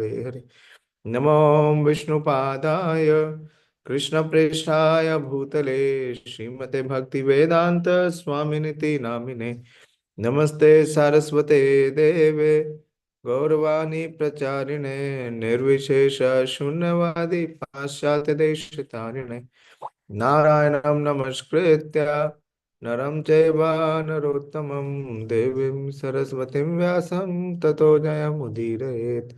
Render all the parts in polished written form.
हरे हरे। नमो विष्णुपादाय कृष्णप्रेष्ठाय भूतले श्रीमते भक्ति वेदांत स्वामिनिति नामिने। नमस्ते सारस्वते देवे गौरवाणी प्रचारिणे निर्विशेष शून्यवादी पाश्चात्य देशतारिणे। नारायणं नमस्कृत्य नरं चैव नरोत्तमं देवीं सरस्वतीं व्यासं ततो जयमुदीरयेत्।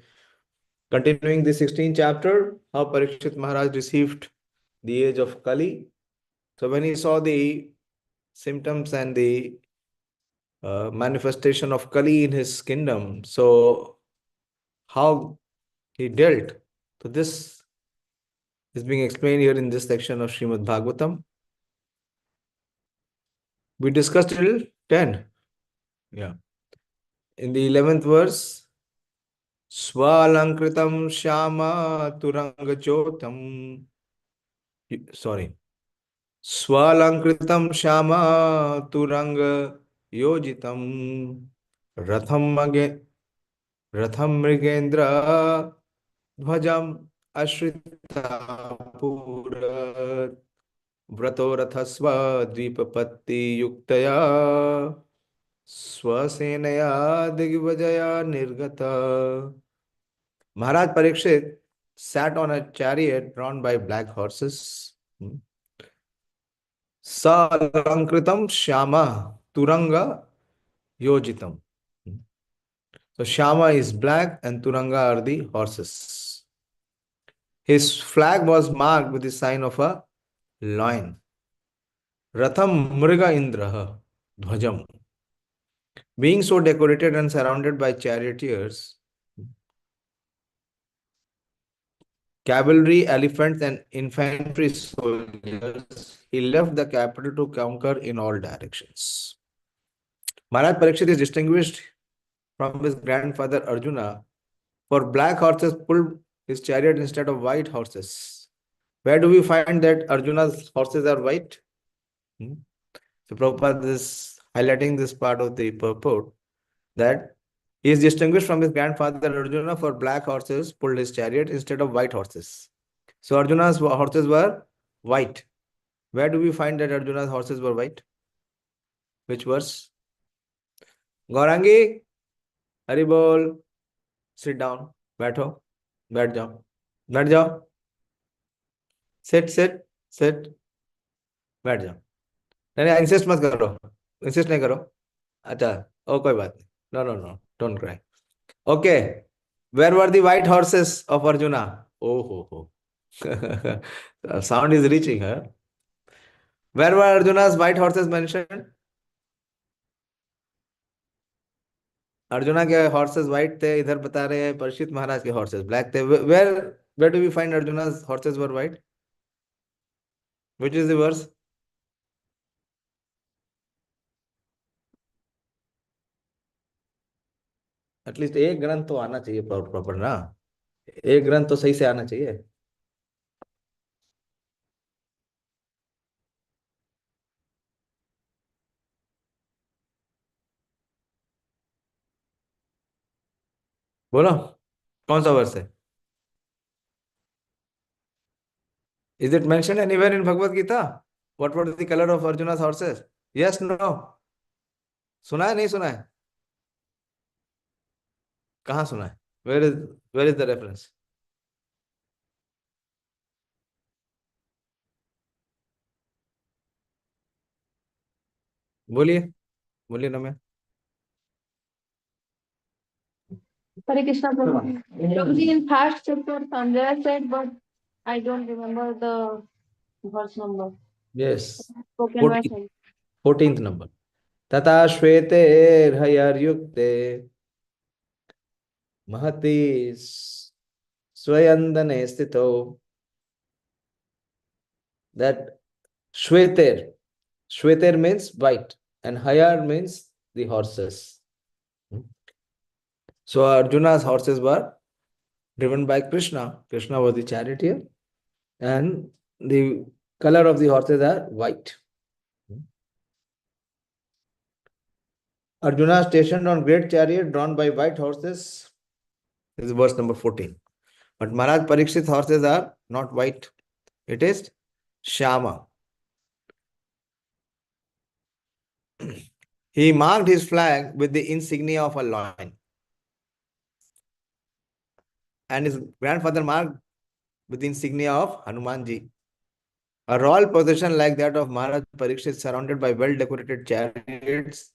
Continuing the 16th chapter, how Parikshit Maharaj received the age of Kali. So when he saw the symptoms and the manifestation of Kali in his kingdom, so how he dealt. So this is being explained here in this section of Srimad Bhagavatam. We discussed till 10. Yeah. In the 11th verse, Swalankritam Shama Turanga Chotam. Sorry. Swalankritam Shama Turanga Yojitam Ratham Mrigendra Dhvajam Ashrita Vrato Rathasva Dvipapatti Yuktaya Swasenaya Digvajaya Nirgata. Maharaj Parikshit sat on a chariot drawn by black horses. Salankritam Shama Turanga Yojitam. So Shama is black and Turanga are the horses. His flag was marked with the sign of a lion. Ratham Mriga Indraha Dhvajam. Being so decorated and surrounded by charioteers, cavalry, elephants, and infantry soldiers, he left the capital to conquer in all directions. Maharaj Parikshit is distinguished from his grandfather Arjuna, for black horses pulled his chariot instead of white horses. Where do we find that Arjuna's horses are white? So Prabhupada is highlighting this part of the purport, that he is distinguished from his grandfather Arjuna, for black horses pulled his chariot instead of white horses. So Arjuna's horses were white. Where do we find that Arjuna's horses were white? Which verse? Gaurangi, Haribol, sit down, बैठो, बैठ जाओ, बैठ जाओ, sit, sit, sit, बैठ जाओ. नहीं insist मत करो, इंसिस्ट नहीं करो. अच्छा, ओ कोई बात नहीं. No, no, no, don't cry. Okay, where were the white horses of Arjuna? Oh, ho, ho. The sound is reaching, huh? Where were Arjuna's white horses mentioned? Arjuna के हॉर्सेस व्हाइट थे, इधर बता रहे हैं परीक्षित महाराज के हॉर्सेस ब्लैक थे. Where do we find Arjuna's horses were white? Which is the verse? At least एक ग्रंथ तो आना चाहिए प्रॉपर ना. एक ग्रंथ तो सही से आना चाहिए. बोलो कौन सा वर्स है? Is it mention anywhere in Bhagavad Gita? What was the colour of Arjuna's horses? Yes, no? सुना है, नहीं सुना है? कहाँ सुना है? Where is the reference? बोलिए, बोलिए ना. मैं Hare Krishna Prabhu. Prabhuji, in first chapter, Sanjaya said, but I don't remember the verse number. Yes, Spoken by Sanjay. 14th number. तथा श्वेते हयर्युक्ते महति स्वयंदने स्थितो. That Shweter means white and Hayar means the horses. So Arjuna's horses were driven by Krishna. Krishna was the charioteer and the color of the horses are white. Arjuna stationed on great chariot drawn by white horses This is verse number 14. But Maharaj Parikshit's horses are not white. It is Shama. He marked his flag with the insignia of a lion. And his grandfather marked with the insignia of Hanumanji. A royal procession like that of Maharaj Parikshit, surrounded by well-decorated chariots,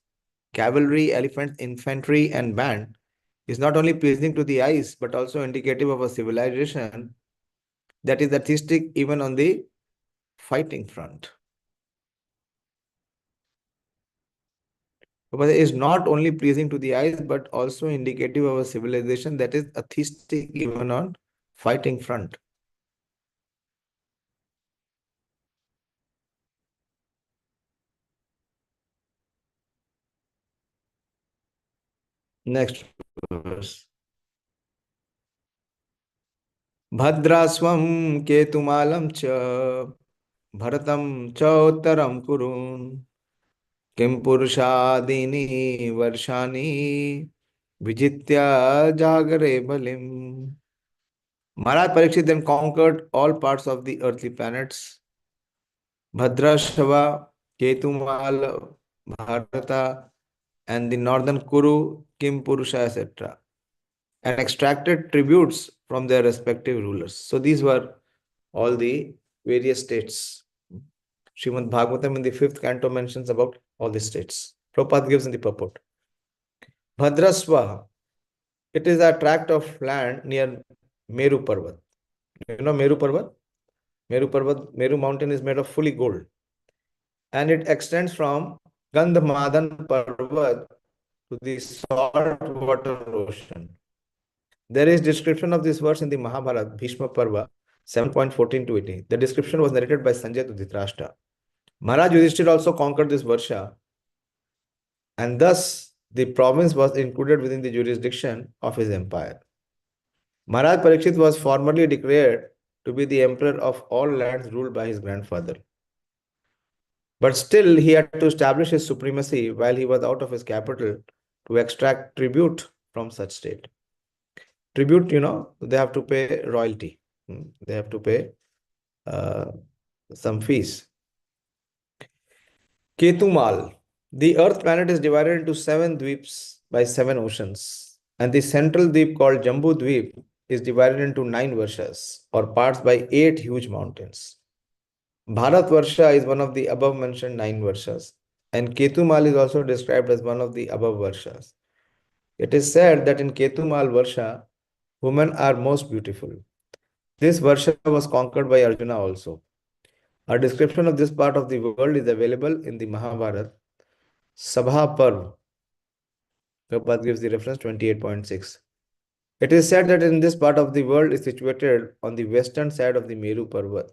cavalry, elephants, infantry, and band, is not only pleasing to the eyes, but also indicative of a civilization that is artistic even on the fighting front. But it is not only pleasing to the eyes, but also indicative of a civilization that is artistic even on fighting front. Next verse. Bhadraswam ketumalam cha bharatam cha uttaram kurun kim purushadini varshani vijitya jagare balim. Maharaj Parikshit then conquered all parts of the earthly planets. Bhadrashava, Ketumal, Bharata, and the northern Kuru, Kim Purusha, etc., and extracted tributes from their respective rulers. So these were all the various states. Srimad Bhagavatam in the 5th canto mentions about all the states. Prabhupada gives in the purport. Bhadrasva, it is a tract of land near Meru Parvat. You know Meru Parvat? Meru Parvat, Meru mountain is made of fully gold. And it extends from Gandhamadan Parvat to the saltwater ocean. There is description of this verse in the Mahabharata, Bhishma Parva, 7.14 to 18. The description was narrated by Sanjay to Dhritarashtra. Maharaj Yudhishthira also conquered this Varsha, and thus the province was included within the jurisdiction of his empire. Maharaj Parikshit was formally declared to be the emperor of all lands ruled by his grandfather. But still, he had to establish his supremacy while he was out of his capital to extract tribute from such state. Tribute, they have to pay royalty. They have to pay some fees. Ketumal. The earth planet is divided into 7 dweeps by 7 oceans. And the central dweep called Jambu Dweep is divided into 9 varshas or parts by 8 huge mountains. Bharat Varsha is one of the above mentioned 9 Varshas, and Ketumal is also described as one of the above Varshas. It is said that in Ketumal Varsha, women are most beautiful. This Varsha was conquered by Arjuna also. A description of this part of the world is available in the Mahabharata, Sabha Parv. Prabhupada gives the reference 28.6. It is said that in this part of the world is situated on the western side of the Meru Parvat.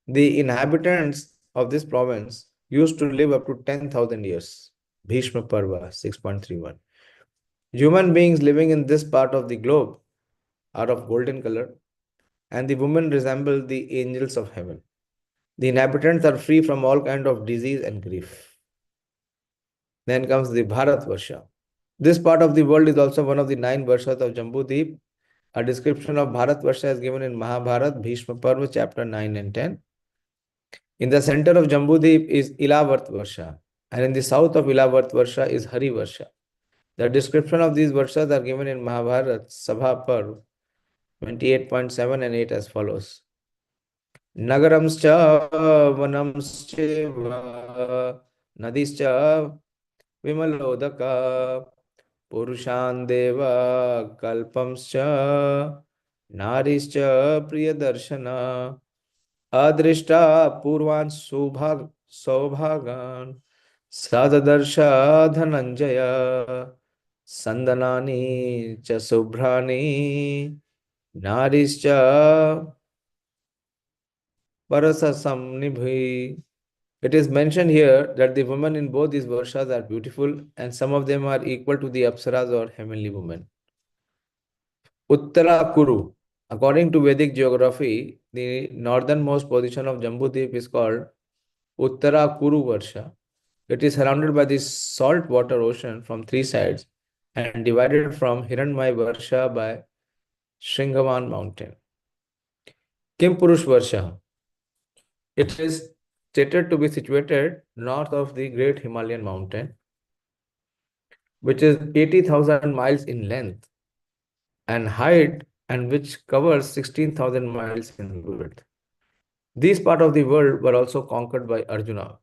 The inhabitants of this province used to live up to 10,000 years. Bhishma Parva 6.31. Human beings living in this part of the globe are of golden color, and the women resemble the angels of heaven. The inhabitants are free from all kind of disease and grief. Then comes the Bharat Varsha. This part of the world is also one of the 9 Varshas of Jambudeep. A description of Bharat Varsha is given in Mahabharata, Bhishma Parva, chapter 9 and 10. In the center of Jambudeep is Ilavart Varsha, and in the south of Ilavart Varsha is Hari Varsha. The description of these Varshas are given in Mahabharata, Sabha Parv, 28.7 and 8 as follows. Nagaramscha vanamscha nadischa vimalodaka purushan deva kalpamscha narischa priyadarshana adrishta purvan saubhagan sadadarsha dhananjaya sandanani cha subhrani narischa parasasam nibhi. It is mentioned here that the women in both these varshas are beautiful, and some of them are equal to the apsaras or heavenly women. Uttara Kuru. According to Vedic geography, the northernmost position of Jambudeep is called Uttara Kuru Varsha. It is surrounded by the salt water ocean from 3 sides and divided from Hiranmay Varsha by Shringavan mountain. Kim Purush Varsha. It is stated to be situated north of the Great Himalayan mountain, which is 80,000 miles in length and height, and which covers 16,000 miles in width. These parts of the world were also conquered by Arjuna.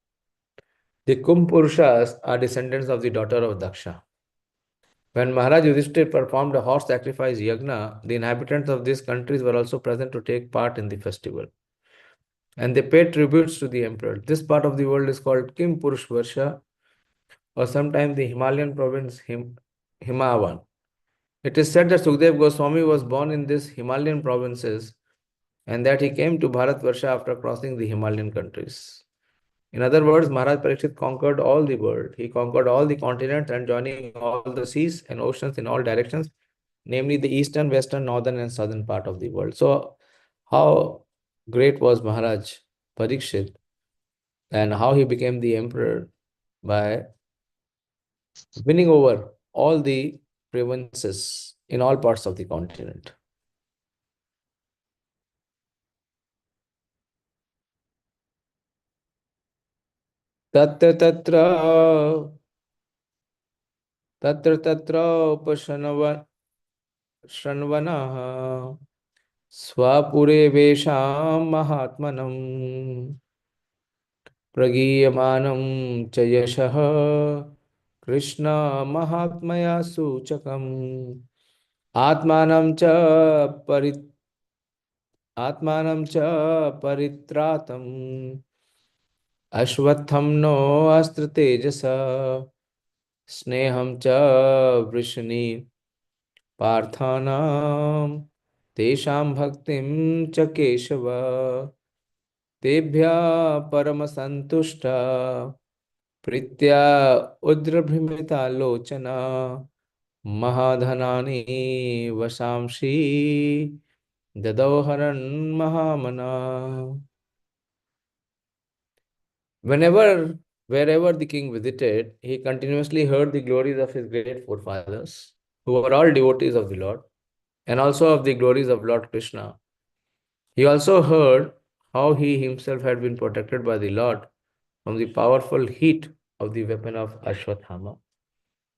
The Kumpurushas are descendants of the daughter of Daksha. When Maharaj Yudhishthir performed a horse sacrifice yagna, the inhabitants of these countries were also present to take part in the festival. And they paid tributes to the emperor. This part of the world is called Kim Purush Varsha, or sometimes the Himalayan province Himavan. It is said that Sukdev Goswami was born in these Himalayan provinces and that he came to Bharatvarsha after crossing the Himalayan countries. In other words, Maharaj Parikshit conquered all the world. He conquered all the continents and joining all the seas and oceans in all directions, namely the eastern, western, northern, and southern part of the world. So, how great was Maharaj Parikshit and how he became the emperor by winning over all the provinces in all parts of the continent. Tatra tatra tatra tatra upashanvanah swapure vesham mahatmanam pragiyamanam cha yashah krishna mahatmaya suchakam atmanam cha paritratam ashwatham no astra tejasa sneham cha vrishni parthanam tesham bhaktim cha keshava tebhya paramasantushta pritya udrabhimita lochana mahadhanani vasamshi dadauharan mahamana. Wherever the king visited, he continuously heard the glories of his great forefathers, who were all devotees of the Lord, and also of the glories of Lord Krishna. He also heard how he himself had been protected by the Lord from the powerful heat of the weapon of Ashwathama.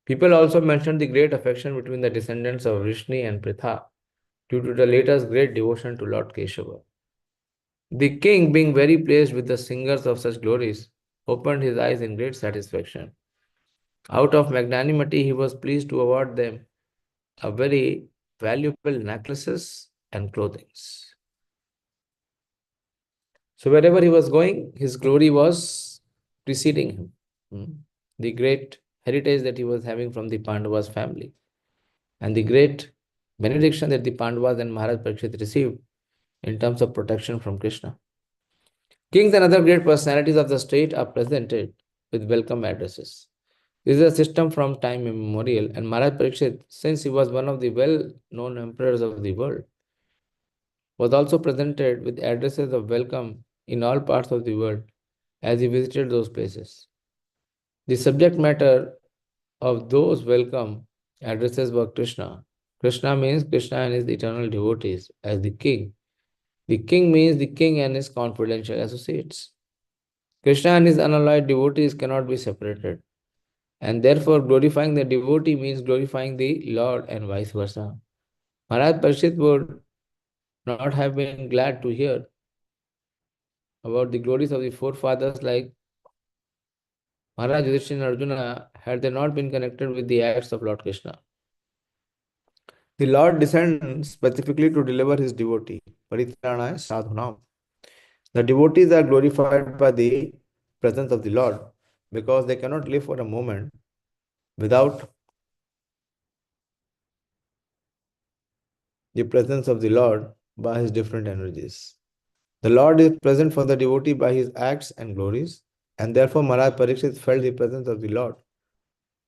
People also mentioned the great affection between the descendants of Vrishni and Pritha due to the latter's great devotion to Lord Keshava. The king, being very pleased with the singers of such glories, opened his eyes in great satisfaction. Out of magnanimity, he was pleased to award them a very valuable necklaces and clothings. So wherever he was going, his glory was preceding him. The great heritage that he was having from the Pandavas family and the great benediction that the Pandavas and Maharaj Parikshit received in terms of protection from Krishna. Kings and other great personalities of the state are presented with welcome addresses. This is a system from time immemorial, and Maharaj Parikshit, since he was one of the well-known emperors of the world, was also presented with addresses of welcome in all parts of the world as he visited those places. The subject matter of those welcome addresses were Krishna. Krishna means Krishna and his eternal devotees as the king. The king means the king and his confidential associates. Krishna and his unalloyed devotees cannot be separated. And therefore, glorifying the devotee means glorifying the Lord and vice versa. Maharaj Parikshit would not have been glad to hear about the glories of the forefathers like Maharaj Yudhishthira and Arjuna had they not been connected with the acts of Lord Krishna. The Lord descends specifically to deliver his devotee, Paritranaya Sadhunam. The devotees are glorified by the presence of the Lord because they cannot live for a moment without the presence of the Lord by his different energies. The Lord is present for the devotee by his acts and glories, and therefore Maharaj Parikshit felt the presence of the Lord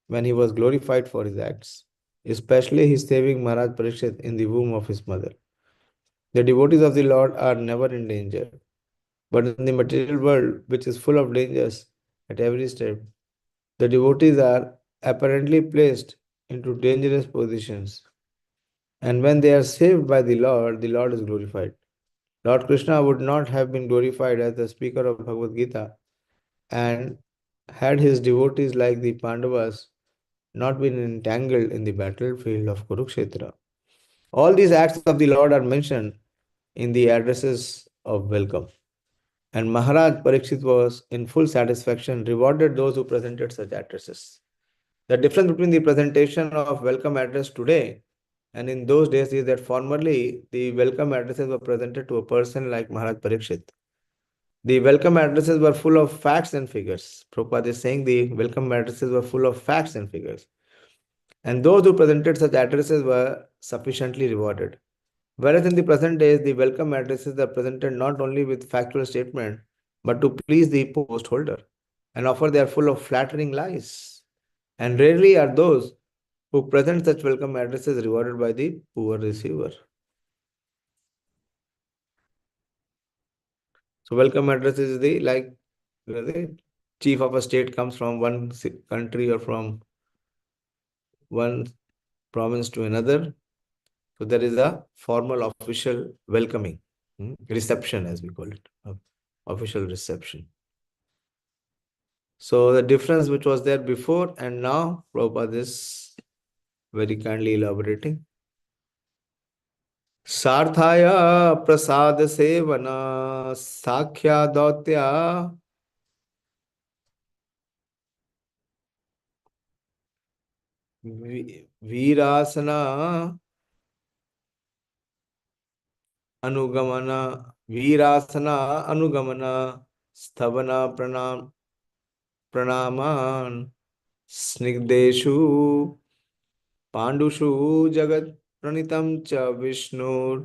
when he was glorified for his acts, especially his saving Maharaj Parikshit in the womb of his mother. The devotees of the Lord are never in danger, but in the material world, which is full of dangers at every step, the devotees are apparently placed into dangerous positions. And when they are saved by the Lord is glorified. Lord Krishna would not have been glorified as the speaker of Bhagavad Gita and had his devotees like the Pandavas not been entangled in the battlefield of Kurukshetra. All these acts of the Lord are mentioned in the addresses of welcome. And Maharaj Parikshit was in full satisfaction, rewarded those who presented such addresses. The difference between the presentation of welcome address today and in those days is that formerly the welcome addresses were presented to a person like Maharaj Parikshit. The welcome addresses were full of facts and figures. Prabhupada is saying the welcome addresses were full of facts and figures. And those who presented such addresses were sufficiently rewarded. Whereas in the present days, the welcome addresses are presented not only with factual statement, but to please the post holder. And often they are full of flattering lies. And rarely are those who present such welcome addresses rewarded by the poor receiver. So welcome address is the chief of a state comes from one country or from one province to another. So there is a formal official welcoming, reception as we call it, official reception. So the difference which was there before and now, Prabhupada is very kindly elaborating. Sarthaya prasad sevana sakhya dautya virasana अनुगमना वीरासना अनुगमना स्थवना प्रणामान स्निग्धेषु पांडुषु जगत प्रणीतम च विष्णुर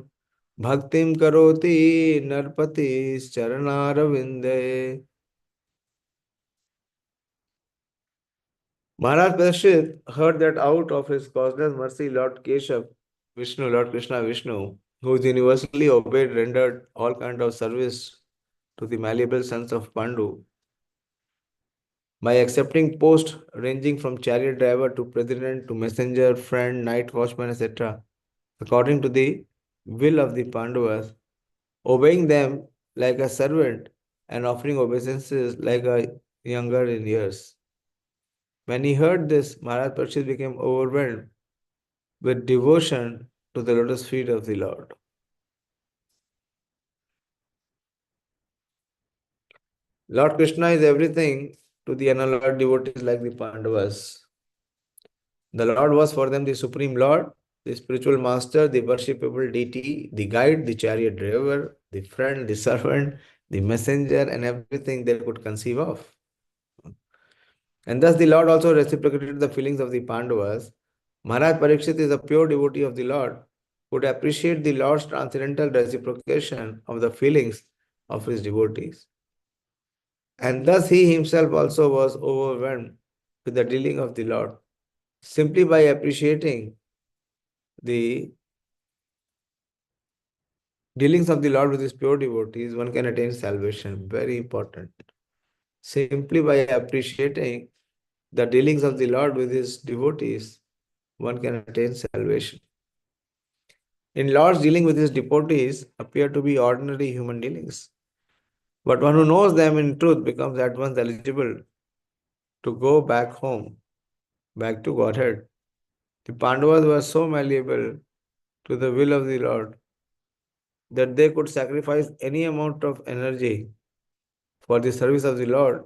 भक्तिम करोति नरपति चरणारविंदे. Maharaj Parikshit heard that out of his causeless mercy, Lord Keshav, Vishnu, Lord Krishna Vishnu, who is universally obeyed, rendered all kind of service to the malleable sons of Pandu by accepting posts ranging from chariot driver to president to messenger, friend, night watchman, etc., according to the will of the Pandavas, obeying them like a servant and offering obeisances like a younger in years. When he heard this, Maharaj Parikshit became overwhelmed with devotion to the lotus feet of the Lord. Lord Krishna is everything to the unalloyed devotees like the Pandavas. The Lord was for them the supreme Lord, the spiritual master, the worshipable deity, the guide, the chariot driver, the friend, the servant, the messenger, and everything they could conceive of. And thus the Lord also reciprocated the feelings of the Pandavas. Maharaj Parikshit is a pure devotee of the Lord, would appreciate the Lord's transcendental reciprocation of the feelings of his devotees. And thus he himself also was overwhelmed with the dealing of the Lord. Simply by appreciating the dealings of the Lord with his pure devotees, one can attain salvation. Very important. Simply by appreciating the dealings of the Lord with his devotees, one can attain salvation. In Lord's dealing with his devotees appear to be ordinary human dealings. But one who knows them in truth becomes at once eligible to go back home, back to Godhead. The Pandavas were so malleable to the will of the Lord that they could sacrifice any amount of energy for the service of the Lord,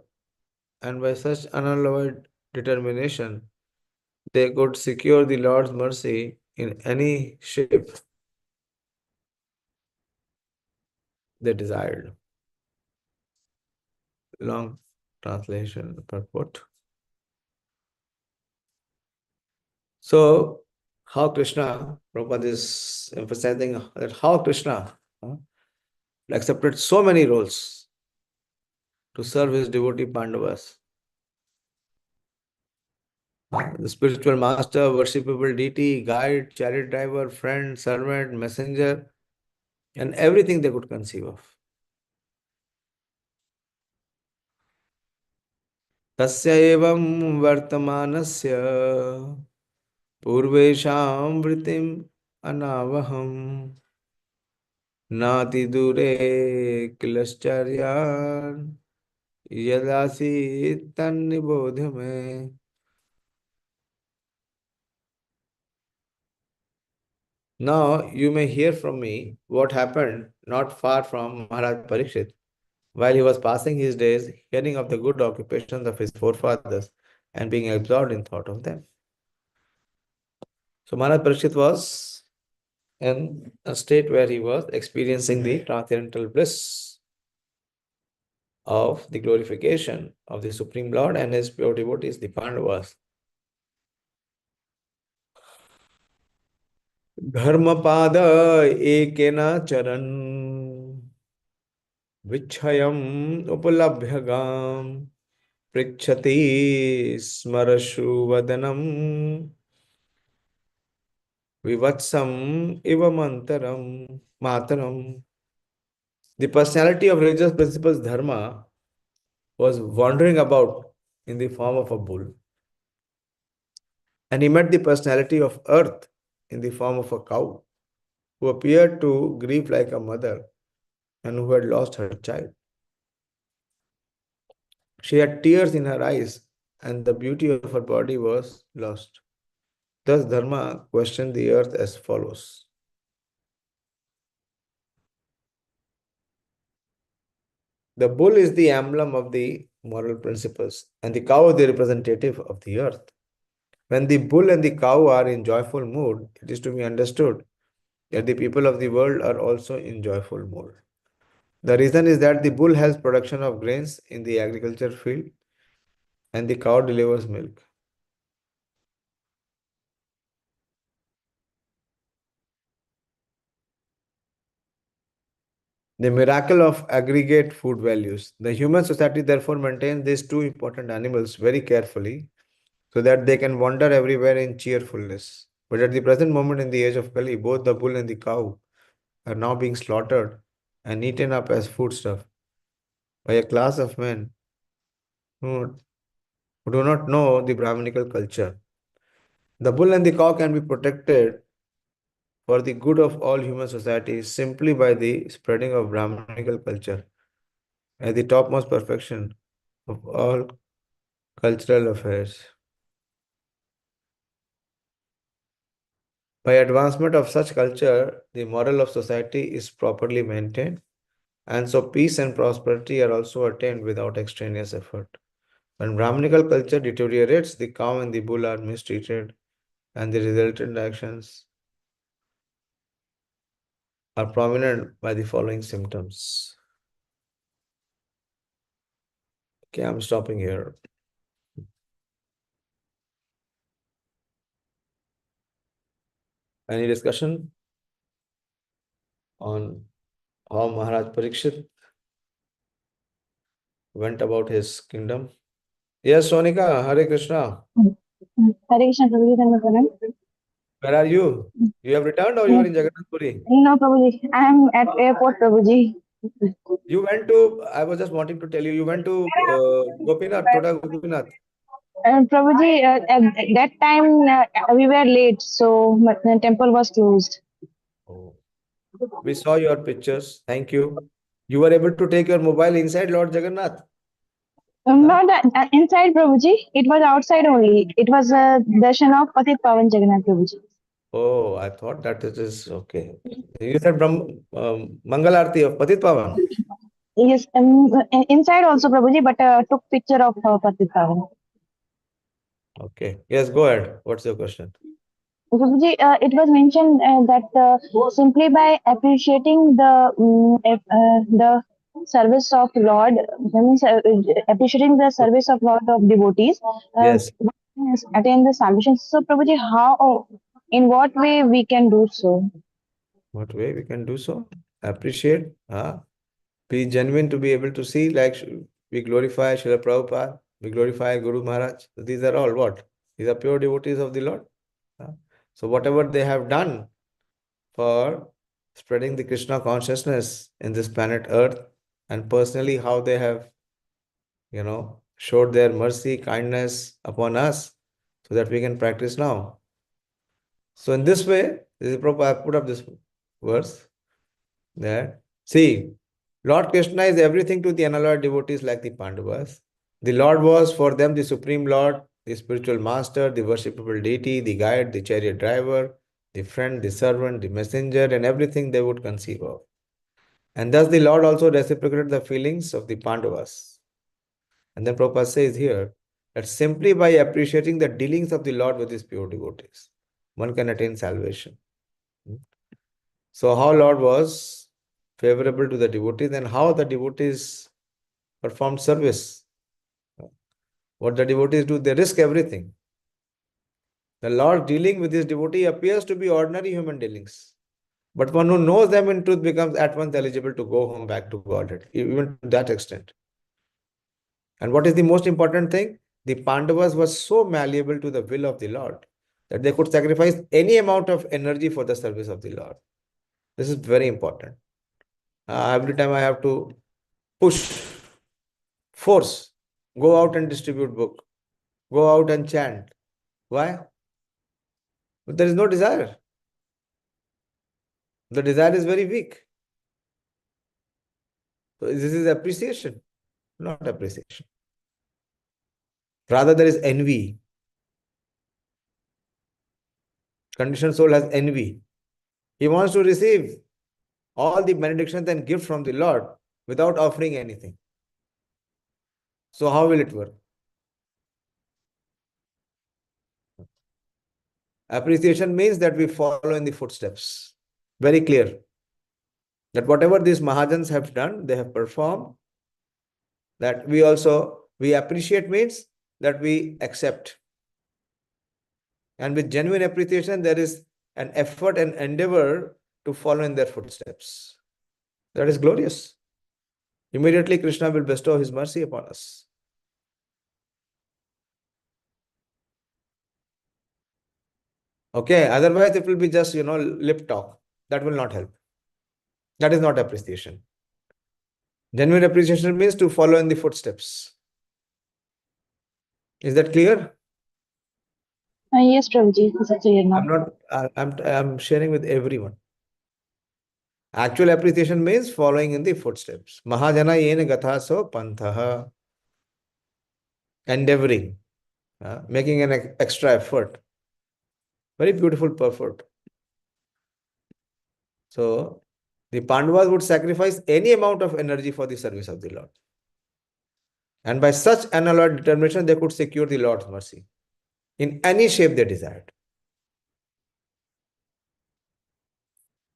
and by such unalloyed determination, they could secure the Lord's mercy in any shape they desired. Long translation purport. So, how Krishna, Prabhupada is emphasizing that how Krishna accepted so many roles to serve his devotee Pandavas. The spiritual master, worshipable deity, guide, chariot driver, friend, servant, messenger, and everything they could conceive of. Tasya evam vartamanasya Purvesham vritim anavaham nati dure kilascharyan yadasi tannibodhame. Now you may hear from me what happened not far from Maharaj Parikshit while he was passing his days hearing of the good occupations of his forefathers and being absorbed in thought of them. So Maharaj Parikshit was in a state where he was experiencing the transcendental bliss of the glorification of the Supreme Lord and his pure devotees, the Pandavas. Dharmapada ekena charan vichayam upalabhyagam pritchati smarashu vadanam vivatsam ivamantaram mataram. The personality of religious principles dharma was wandering about in the form of a bull. And he met the personality of earth in the form of a cow, who appeared to grieve like a mother and who had lost her child. She had tears in her eyes, and the beauty of her body was lost. Thus, Dharma questioned the earth as follows. The bull is the emblem of the moral principles, and the cow is the representative of the earth. When the bull and the cow are in joyful mood, it is to be understood that the people of the world are also in joyful mood. The reason is that the bull has production of grains in the agriculture field and the cow delivers milk. The miracle of aggregate food values. The human society therefore maintains these two important animals very carefully so that they can wander everywhere in cheerfulness. But at the present moment in the age of Kali, both the bull and the cow are now being slaughtered and eaten up as foodstuff by a class of men who do not know the Brahminical culture. The bull and the cow can be protected for the good of all human societies simply by the spreading of Brahminical culture as the topmost perfection of all cultural affairs. By advancement of such culture, the moral of society is properly maintained, and so peace and prosperity are also attained without extraneous effort. When Brahminical culture deteriorates, the cow and the bull are mistreated, and the resultant actions are prominent by the following symptoms. Okay, I'm stopping here. Any discussion on how Maharaj Parikshit went about his kingdom? Yes, Sonika, Hare Krishna. Hare Krishna, Prabhuji, thank you, Prabhuji. Where are you? You have returned or you are in Jagannath Puri? No, Prabhuji, I am at airport, Prabhuji. You went to, I was just wanting to tell you, you went to Gopinath, Toda Gopinath. Prabhuji, at that time we were late, so the temple was closed. Oh. We saw your pictures. Thank you. You were able to take your mobile inside Lord Jagannath. Not inside, Prabhuji. It was outside only. It was a darshan of Patit Pavan Jagannath, Prabhuji. Oh, I thought that it is okay. You said Mangal Aarti of Patit Pavan. Yes, inside also, Prabhuji, but took picture of Patit Pavan. Okay. Yes, go ahead. What's your question? Prabhuji, it was mentioned that simply by appreciating the service of Lord, means, appreciating the service of Lord of devotees, Yes. one can attain the salvation. So, Prabhuji, how, in what way we can do so? What way we can do so? Appreciate. Be genuine to be able to see, like we glorify Srila Prabhupada, we glorify Guru Maharaj. So these are all what? These are pure devotees of the Lord. So whatever they have done for spreading the Krishna consciousness in this planet Earth, and personally how they have, showed their mercy, kindness upon us, so that we can practice now. So in this way, this is proper. I put up this verse that see, Lord Krishna is everything to the unalloyed devotees like the Pandavas. The Lord was for them the supreme Lord, the spiritual master, the worshipable deity, the guide, the chariot driver, the friend, the servant, the messenger, and everything they would conceive of. And thus the Lord also reciprocated the feelings of the Pandavas. And then Prabhupada says here that simply by appreciating the dealings of the Lord with his pure devotees, one can attain salvation. So how Lord was favorable to the devotees and how the devotees performed service. What the devotees do, they risk everything. The Lord dealing with his devotee appears to be ordinary human dealings. But one who knows them in truth becomes at once eligible to go home back to Godhead, even to that extent. And what is the most important thing? The Pandavas were so malleable to the will of the Lord that they could sacrifice any amount of energy for the service of the Lord. This is very important. Every time I have to push, force, go out and distribute book, go out and chant. Why? But there is no desire. The desire is very weak. So this is appreciation, not appreciation. Rather, there is envy. Conditioned soul has envy. He wants to receive all the benedictions and gifts from the Lord without offering anything. So how will it work? Appreciation means that we follow in the footsteps. Very clear. That whatever these Mahajans have done, they have performed, that we appreciate means that we accept. And with genuine appreciation, there is an effort and endeavor to follow in their footsteps. That is glorious. Immediately, Krishna will bestow his mercy upon us. Okay, otherwise it will be just, lip talk. That will not help. That is not appreciation. Genuine appreciation means to follow in the footsteps. Is that clear? Yes, Prabhuji, this is clear now. I'm sharing with everyone. Actual appreciation means following in the footsteps. Mahajana yena gatha so panthaha. Endeavoring, making an extra effort. Very beautiful effort. So, the Pandavas would sacrifice any amount of energy for the service of the Lord. And by such unalloyed determination, they could secure the Lord's mercy in any shape they desired.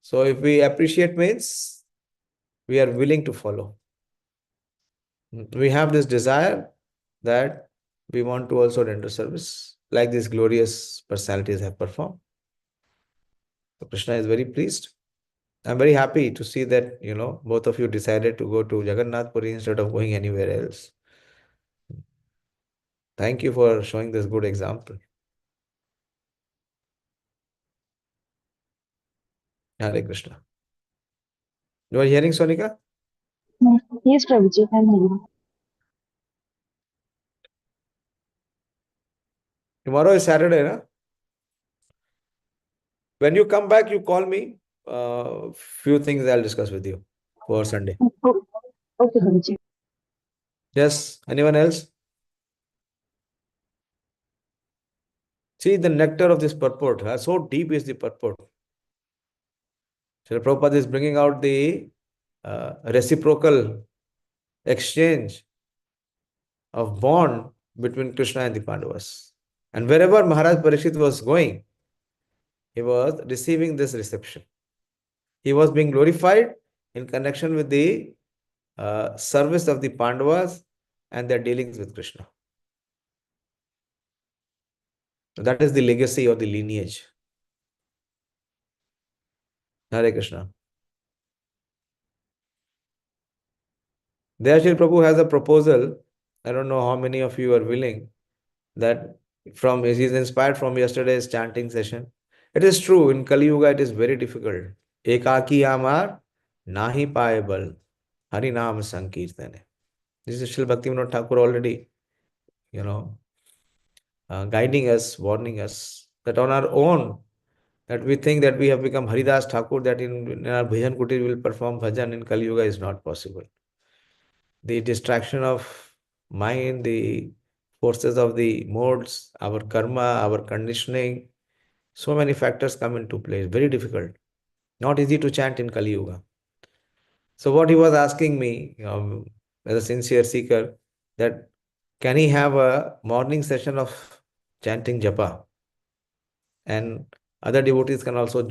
So, if we appreciate means we are willing to follow. We have this desire that we want to also render service like these glorious personalities have performed. So Krishna is very pleased. I'm very happy to see that, both of you decided to go to Jagannath Puri instead of going anywhere else. Thank you for showing this good example. Hare Krishna. You are hearing, Sonika? Yes, Prabhuji, I'm hearing. Tomorrow is Saturday, na? When you come back, you call me. Few things I'll discuss with you for Sunday. Oh, okay, Prabhuji. Yes, anyone else? See the nectar of this purport. So deep is the purport. Srila Prabhupada is bringing out the reciprocal exchange of bond between Krishna and the Pandavas. And wherever Maharaj Parikshit was going, he was receiving this reception. He was being glorified in connection with the service of the Pandavas and their dealings with Krishna. So that is the legacy or the lineage. Hare Krishna. Dayashil Prabhu has a proposal. I don't know how many of you are willing that he is inspired from yesterday's chanting session. It is true, in Kali Yuga it is very difficult. Ekaki amar nahi paye bal, Hari Naam Sankirtane. This is Srila Bhaktivinoda Thakur already, guiding us, warning us that on our own that we think that we have become Haridas Thakur, that in our Bhajan Kutir will perform bhajan in Kali Yuga is not possible. The distraction of mind, the forces of the modes, our karma, our conditioning, so many factors come into play. It's very difficult. Not easy to chant in Kali Yuga. So what he was asking me, as a sincere seeker, that can he have a morning session of chanting japa, and other devotees can also,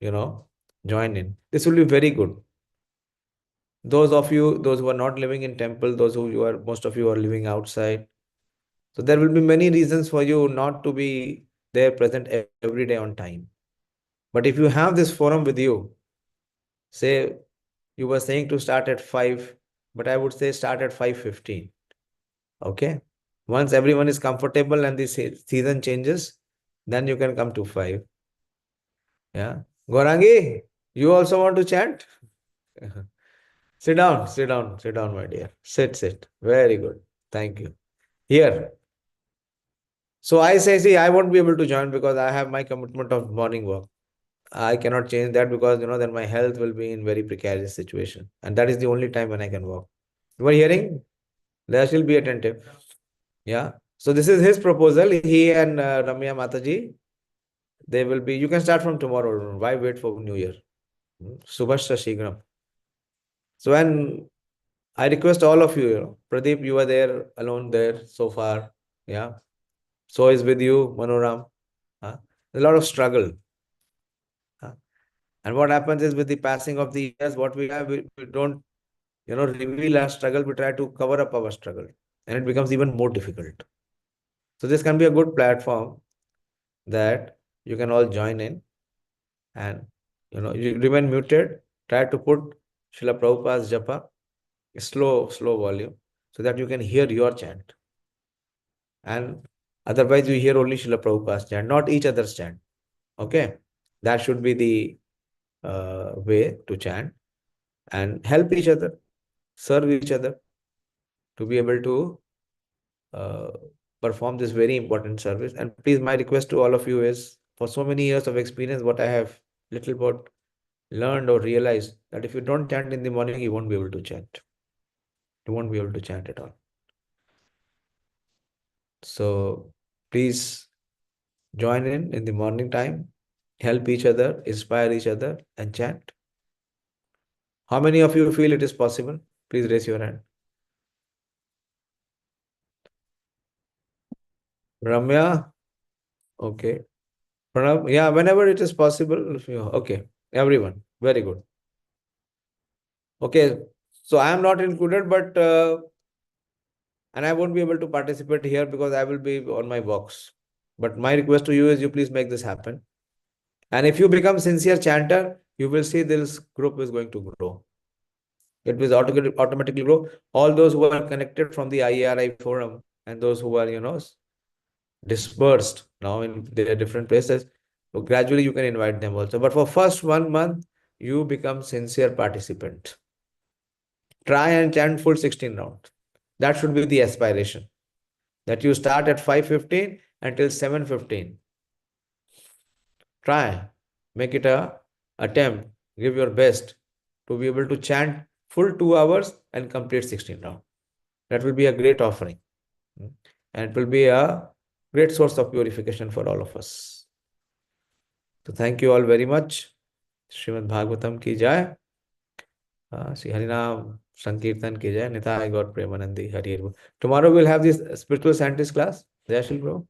join in. This will be very good. Those of you, those who are not living in temple, those who you are, most of you are living outside. So there will be many reasons for you not to be there present every day on time. But if you have this forum with you, say you were saying to start at 5, but I would say start at 5:15. Okay. Once everyone is comfortable and the season changes, then you can come to 5. Yeah. Gorangi, you also want to chant? Sit down, sit down, sit down, my dear. Sit, sit. Very good. Thank you. Here. So I say, see, I won't be able to join because I have my commitment of morning walk. I cannot change that because, then my health will be in very precarious situation. And that is the only time when I can walk. You are hearing? There shall be attentive. Yeah. So this is his proposal. He and Ramya Mataji, they will be, you can start from tomorrow. Why wait for New Year? Subhashra Shigram. So, and I request all of you, Pradeep, you are there alone there so far. Yeah. So is with you, Manoram. A lot of struggle. And what happens is with the passing of the years, what we have, we don't, reveal our struggle. We try to cover up our struggle, and it becomes even more difficult. So this can be a good platform that you can all join in, and, you remain muted. Try to put Srila Prabhupada's japa, slow volume, so that you can hear your chant. And otherwise, you hear only Srila Prabhupada's chant, not each other's chant. Okay? That should be the way to chant, and help each other, serve each other to be able to uh, perform this very important service. And please, my request to all of you is, for so many years of experience, what I have little bit learned or realized, that if you don't chant in the morning, you won't be able to chant. You won't be able to chant at all. So please join in the morning time, help each other, inspire each other, and chant. How many of you feel it is possible? Please raise your hand. Ramya, okay. Pranav, yeah, whenever it is possible. Okay, everyone, very good. Okay, so I am not included, but and I won't be able to participate here because I will be on my walks. But my request to you is, you please make this happen. And if you become sincere chanter, you will see this group is going to grow. It will automatically grow. All those who are connected from the IARI forum and those who are, dispersed now in their different places, so gradually you can invite them also. But for first 1 month, you become sincere participant. Try and chant full 16 rounds. That should be the aspiration. That you start at 5:15 until 7:15. Try, make it a attempt, give your best to be able to chant full 2 hours and complete 16 rounds. That will be a great offering. And it will be a great source of purification for all of us. So thank you all very much. Srimad Bhagavatam ki jai. Sri Harinam Sankirtan ki jai. Nitai Gaur Premanandi Hari Hari. Tomorrow we'll have this spiritual scientist class. Jayashil bro.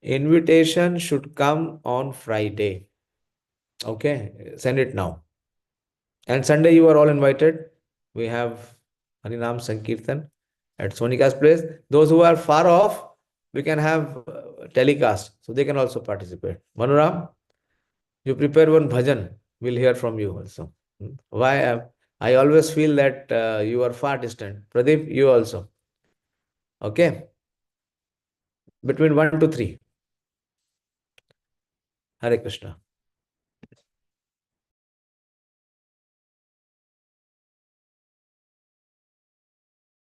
Invitation should come on Friday. Okay, send it now. And Sunday you are all invited. We have Harinam Sankirtan at Sonika's place. Those who are far off, we can have telecast, so they can also participate. Manoram, you prepare one bhajan. We'll hear from you also. Why? I always feel that you are far distant. Pradeep, you also. Okay? Between 1 to 3. Hare Krishna.